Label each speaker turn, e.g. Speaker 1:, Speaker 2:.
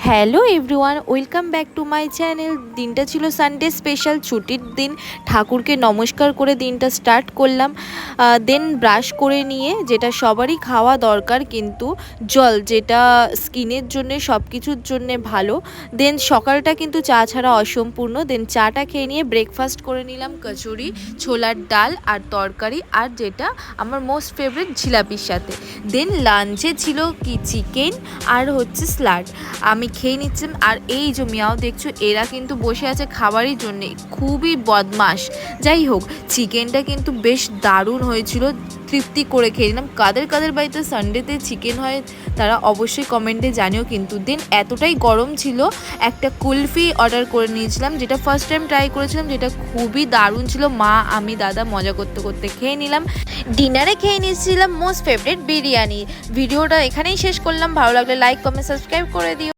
Speaker 1: Hello everyone, welcome back to my channel. দিনটা ছিল Sunday special, ছুটির দিন। ঠাকুরকে নমস্কার করে দিনটা স্টার্ট করলাম। দেন ব্রাশ করে নিয়ে, যেটা সবারই খাওয়া দরকার কিন্তু, জল, যেটা স্কিনের জন্য সব কিছুর জন্যে ভালো। দেন সকালটা কিন্তু চা ছাড়া অসম্পূর্ণ। দেন চাটা খেয়ে নিয়ে ব্রেকফাস্ট করে নিলাম কচুরি, ছোলার ডাল আর তরকারি, আর যেটা আমার মোস্ট ফেভারিট জিলাপির সাথে। দেন লাঞ্চে ছিল কি চিকেন আর হচ্ছে স্যালাড। আমি খেয়ে নিচ্ছিলাম। আর এই যে মিয়াও দেখছো, এরা কিন্তু বসে আছে খাবারের জন্যে, খুবই বদমাশ। যাই হোক, চিকেনটা কিন্তু বেশ দারুণ হয়েছিল, তৃপ্তি করে খেয়ে নিলাম। কাদের কাদের বাড়িতে সানডেতে চিকেন হয় তারা অবশ্যই কমেন্টে জানিও কিন্তু। দেন এতটাই গরম ছিল, একটা কুলফি অর্ডার করে নিয়েছিলাম, যেটা ফার্স্ট টাইম ট্রাই করেছিলাম, যেটা খুবই দারুণ ছিল। মা, আমি, দাদা মজা করতে করতে খেয়ে নিলাম। ডিনারে খেয়ে নিয়েছিলাম মোস্ট ফেভারিট বিরিয়ানি। ভিডিওটা এখানেই শেষ করলাম। ভালো লাগলে লাইক, কমেন্ট, সাবস্ক্রাইব করে দিও।